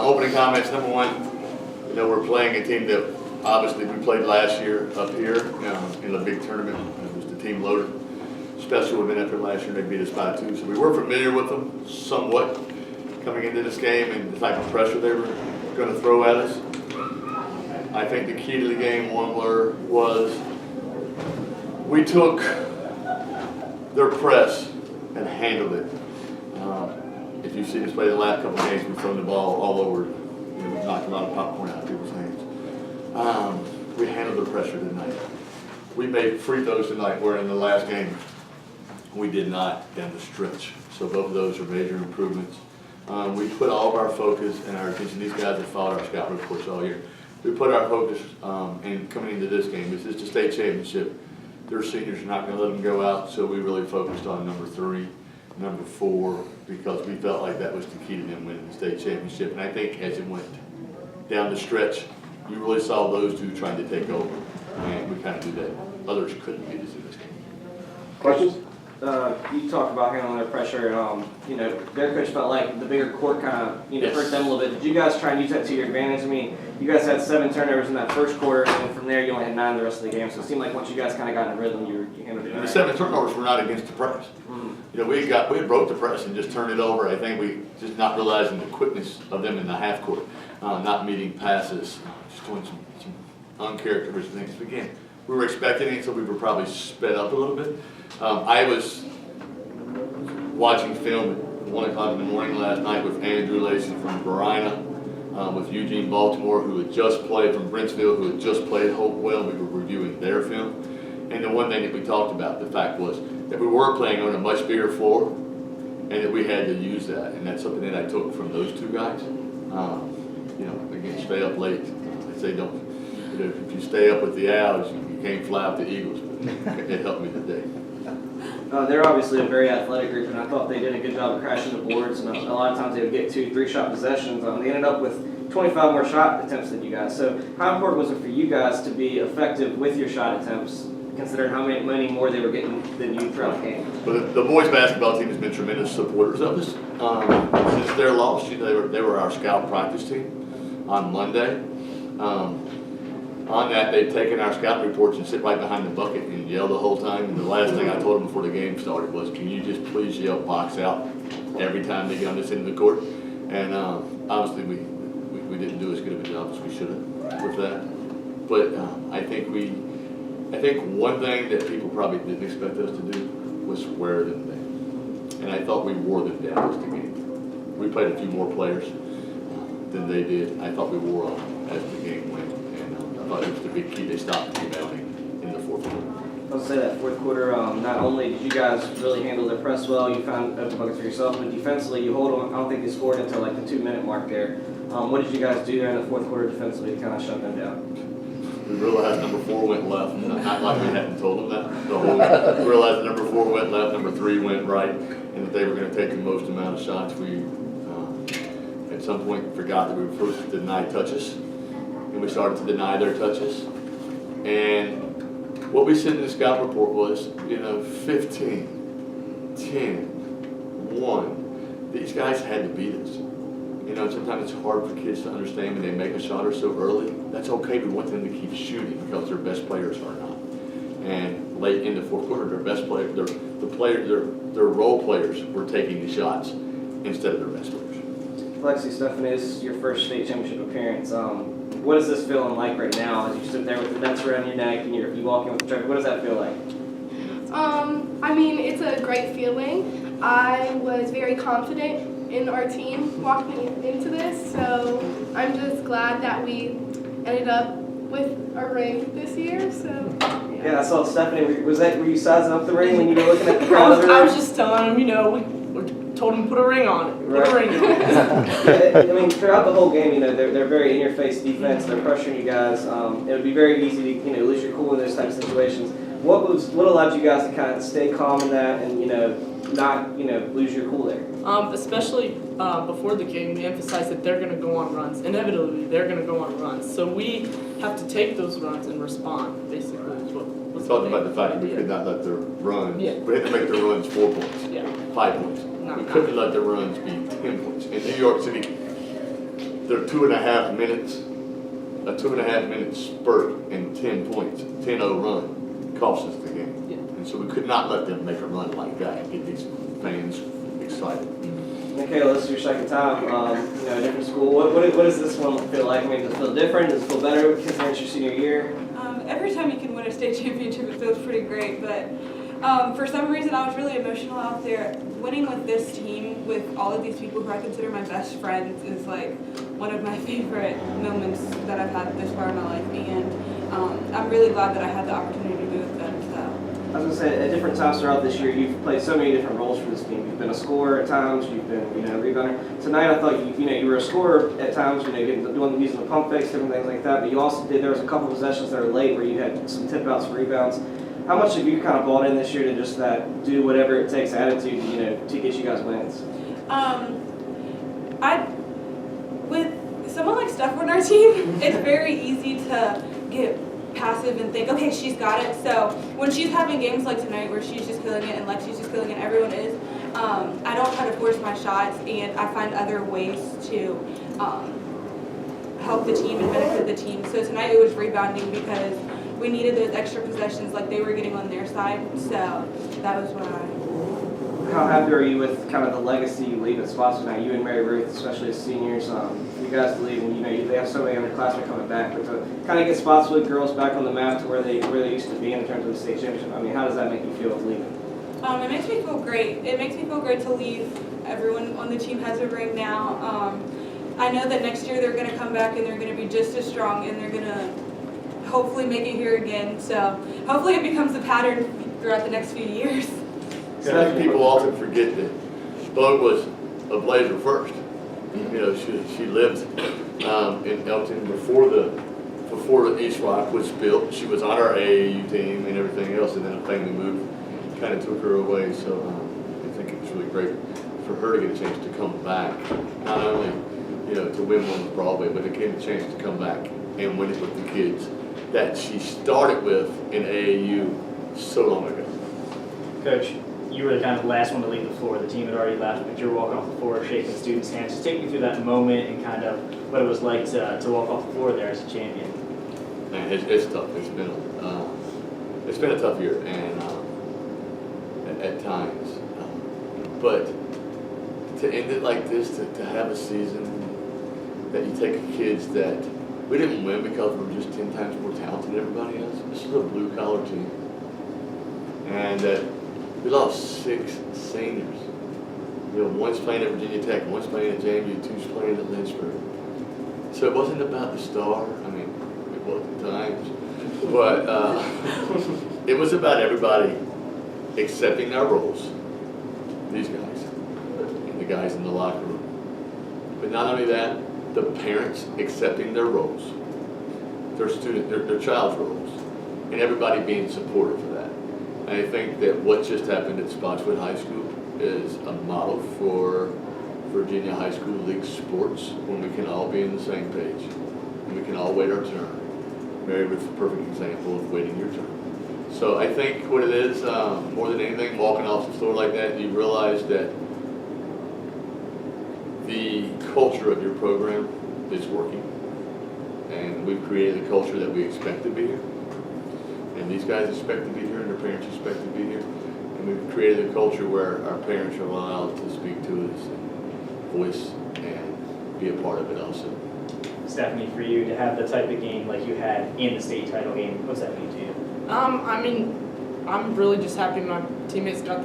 Opening comments. Number one, we're playing a team that obviously we played last year up here in the big tournament. It was the team loaded. Special would have been up here last year. They beat us by 2, so we were familiar with them somewhat coming into this game and the type of pressure they were going to throw at us. I think the key to the game was we took their press and handled it. If you've seen us play the last couple of games, we've thrown the ball all over. We've knocked a lot of popcorn out of people's hands. We handled the pressure tonight. We made free throws tonight, where in the last game we did not down the stretch. So both of those are major improvements. We put all of our focus and our attention. These guys have followed our scout reports all year. We put our focus in coming into this game. This is the state championship. Their seniors are not going to let them go out, so we really focused on number 3, number 4, because we felt like that was the key to them winning the state championship. And I think as it went down the stretch, you really saw those 2 trying to take over, and we kind of did that. Others couldn't beat us in this game. Questions? You talked about handling their pressure. Their coach felt like the bigger court kind of hurt them a little bit. Did you guys try and use that to your advantage? I mean, you guys had 7 turnovers in that first quarter, and from there you only had 9 the rest of the game. So it seemed like once you guys kind of got in a rhythm, you handled it. And the 7 turnovers were not against the press. We had broke the press and just turned it over. I think we just not realizing the quickness of them in the half court, not meeting passes, just doing some uncharacteristic things. But again, we were expecting it, so we were probably sped up a little bit. I was watching film at 1 o'clock in the morning last night with Andrew Lacey from Verina, with Eugene Baltimore, who had just played from Brentsville, who had just played Hopewell. We were reviewing their film. And the one thing that we talked about, the fact was that we were playing on a much bigger floor and that we had to use that. And that's something that I took from those 2 guys. Again, stay up late. They say don't, if you stay up with the Owls, you can't fly with the Eagles. But it helped me today. They're obviously a very athletic group, and I thought they did a good job of crashing the boards. And a lot of times they would get 2-3 shot possessions. They ended up with 25 more shot attempts than you guys. So how important was it for you guys to be effective with your shot attempts, considering how many more they were getting than you throughout the game? But the boys basketball team has been tremendous supporters of us. Since their loss, they were our scout practice team on Monday. On that, they've taken our scout reports and sit right behind the bucket and yell the whole time. And the last thing I told them before the game started was, can you just please yell box out every time they get on this end of the court? And obviously we didn't do as good of a job as we should have with that. But I think one thing that people probably didn't expect us to do was wear them down. And I thought we wore them down as the game. We played a few more players than they did. I thought we wore them as the game went. I thought it was the big key. They stopped rebounding in the 4th quarter. I'll say that 4th quarter, not only did you guys really handle their press well, you found open buckets for yourself, but defensively you hold them. I don't think they scored until like the 2-minute mark there. What did you guys do there in the 4th quarter defensively to kind of shut them down? We realized number 4 went left. Not like we hadn't told them that. We realized that number 4 went left, number 3 went right, and that they were going to take the most amount of shots. We at some point forgot that we were supposed to deny touches. And we started to deny their touches. And what we said in the scout report was, 15, 10, 1. These guys had to beat us. Sometimes it's hard for kids to understand when they make a shot or so early. That's okay. We want them to keep shooting because their best players are not. And late in the 4th quarter, their best players, their role players were taking the shots instead of their best players. Lexi, Stephanie, this is your first state championship appearance. What is this feeling like right now as you sit there with the nets around your neck and you walk in with the trophy? What does that feel like? It's a great feeling. I was very confident in our team walking into this, so I'm just glad that we ended up with a ring this year. So yeah, I saw Stephanie. Were you sizing up the ring when you were looking at the crowd? I was just telling him, we told him to put a ring on it. Put a ring on it. Throughout the whole game, they're very in-your-face defense. They're pressuring you guys. It would be very easy to lose your cool in those types of situations. What allowed you guys to kind of stay calm in that and not lose your cool there? Especially before the game, we emphasized that they're going to go on runs. Inevitably, they're going to go on runs. So we have to take those runs and respond. Basically, is what was talking about the fact that we could not let their runs. Yeah. We had to make their runs 4 points. Yeah. 5 points. We couldn't let their runs be 10 points. In New York City, their 2.5 minutes, a 2.5 minute spurt and 10 points, 10-0 run cost us the game. Yeah. And so we could not let them make a run like that and get these fans excited. Michaela, this is your second time, a different school. What does this one feel like? I mean, does it feel different? Does it feel better considering it's your senior year? Every time you can win a state championship, it feels pretty great, but for some reason I was really emotional out there. Winning with this team, with all of these people who I consider my best friends, is like one of my favorite moments that I've had this far in my life, and I'm really glad that I had the opportunity to be with them. So. I was going to say, at different times throughout this year, you've played so many different roles for this team. You've been a scorer at times, you've been, a rebounder. Tonight, I thought you were a using the pump fakes, different things like that. But you also there was a couple possessions that were late where you had some tip outs for rebounds. How much have you kind of bought in this year to just that do whatever it takes attitude, to get you guys wins? With someone like Steph on our team, it's very easy to get passive and think, okay, she's got it. So when she's having games like tonight where she's just killing it and Lexi's just killing it, everyone is, I don't try to force my shots, and I find other ways to help the team and benefit the team. So tonight it was rebounding because we needed those extra possessions like they were getting on their side. So that was what How happy are you with kind of the legacy you leave at Spotswood now? You and Mary Ruth, especially as seniors, you guys leave, and they have so many underclassmen coming back. But to kind of get Spotswood girls back on the map to where they used to be in terms of the state championship, I mean, how does that make you feel leaving? It makes me feel great. It makes me feel great to leave. Everyone on the team has a ring now. I know that next year they're going to come back and they're going to be just as strong, and they're going to hopefully make it here again. So hopefully it becomes a pattern throughout the next few years. I think people often forget that Bo was a Blazer first. She lived in Elton before the East Rock was built. She was on our AAU team and everything else, and then a family move kind of took her away. So I think it was really great for her to get a chance to come back, not only to win one with Broadway, but to get a chance to come back and win it with the kids that she started with in AAU so long ago. Coach, you were kind of the last one to leave the floor. The team had already left, but you were walking off the floor, shaking the students' hands. Just take me through that moment and kind of what it was like to walk off the floor there as a champion. Man, it's tough. It's been a tough year, and at times, but to end it like this, to have a season that you take kids that we didn't win because we were just 10 times more talented than everybody else. This is a blue-collar team, and that we lost 6 seniors. One's playing at Virginia Tech, one's playing at JMU, 2's playing at Lynchburg. So it wasn't about the star. I mean, it was at times, but it was about everybody accepting their roles. These guys and the guys in the locker room. But not only that, the parents accepting their roles, their child's roles, and everybody being supportive of that. And I think that what just happened at Spotswood High School is a model for Virginia High School League sports, when we can all be on the same page, and we can all wait our turn. Mary was a perfect example of waiting your turn. So I think what it is, more than anything, walking off the floor like that, you realize that the culture of your program is working, and we've created a culture that we expect to be here, and these guys expect to be here, and their parents expect to be here, and we've created a culture where our parents are allowed to speak to us and voice and be a part of it also. Stephanie, for you to have the type of game like you had in the state title game, what's that mean to you? I mean, I'm really just happy my teammates got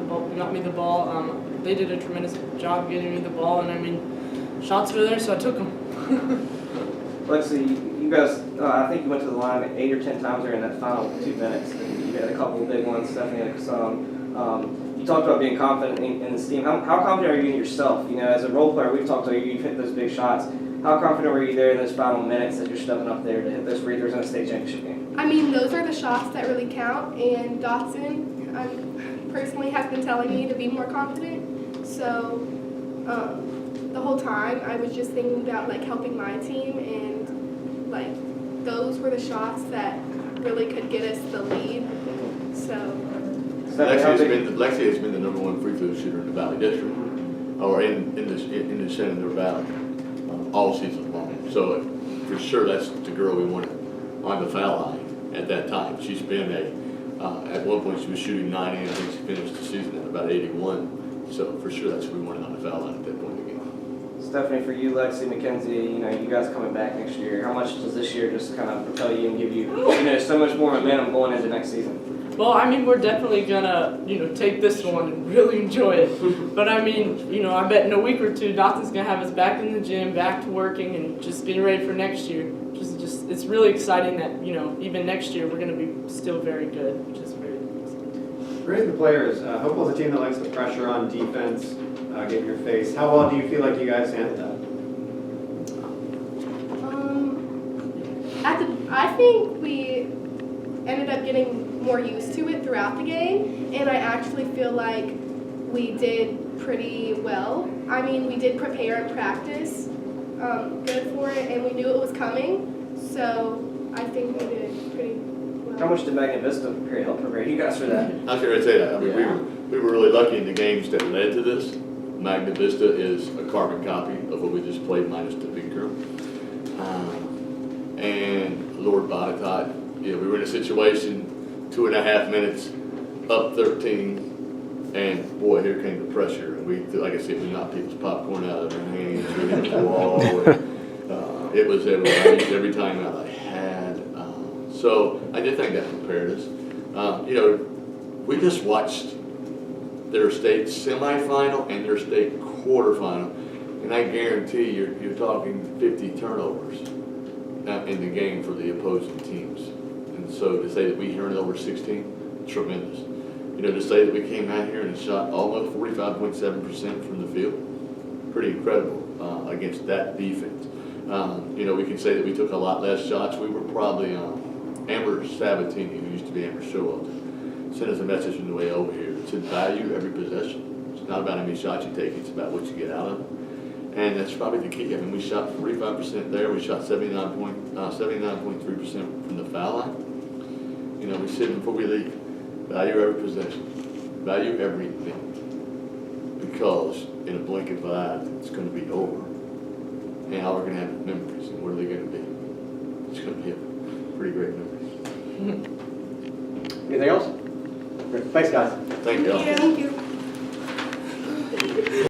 me the ball. They did a tremendous job getting me the ball, and I mean, shots were there, so I took them. Lexi, you guys, I think you went to the line 8 or 10 times during that final 2 minutes. You had a couple of big ones, Stephanie had some. You talked about being confident in this team. How confident are you in yourself? As a role player, we've talked about you've hit those big shots. How confident were you there in those final minutes that you're stepping up there to hit those free throws in a state championship game? I mean, those are the shots that really count, and Dotson personally has been telling me to be more confident. So the whole time I was just thinking about helping my team, and those were the shots that really could get us the lead. So Lexi has been the #1 free throw shooter in the Valley District, or in the Shenandoah Valley, all season long. So for sure, that's the girl we wanted on the foul line at that time. She's been at one point she was shooting 90, and I think she finished the season at about 81. So for sure, that's who we wanted on the foul line at that point in the game. Stephanie, for you, Lexi, Mackenzie, you guys coming back next year, how much does this year just kind of propel you and give you, so much more momentum going into next season? Well, I mean, we're definitely gonna, take this one and really enjoy it. But I mean, I bet in a week or two, Dothan's gonna have us back in the gym, back to working, and just getting ready for next year. It's really exciting that, even next year, we're gonna be still very good, which is very exciting. Raising the players, Hopewell's a team that likes the pressure on defense, get in your face. How well do you feel like you guys handled that? I think we ended up getting more used to it throughout the game, and I actually feel like we did pretty well. I mean, we did prepare and practice good for it, and we knew it was coming, so I think we did pretty well. How much did Magna Vista help prepare you guys for that? I was going to say that. I mean, we were really lucky in the games that led to this. Magna Vista is a carbon copy of what we just played minus the big girl. And Lord Botetourt, we were in a situation, 2.5 minutes, up 13, and boy, here came the pressure. And we, like I said, we knocked people's popcorn out of their hands, we hit the wall. And, it was every time out I had. So I did think that prepared us. We just watched their state semifinal and their state quarterfinal, and I guarantee you're talking 50 turnovers in the game for the opposing teams. And so to say that we turned over 16, tremendous. To say that we came out here and shot almost 45.7% from the field, pretty incredible against that defense. We can say that we took a lot less shots. We were probably Amber Sabatini, who used to be Amber Showalter, sent us a message on the way over here. It said value every possession. It's not about how many shots you take, it's about what you get out of it. And that's probably the key. I mean, we shot 45% there. We shot 79.3% from the foul line. We said before we leave, value every possession, value everything, because in a blink of an eye, it's going to be over. And all we're going to have is memories. And what are they going to be? It's going to be pretty great memories. Anything else? Great. Thanks, guys. Thank you all. Thank you.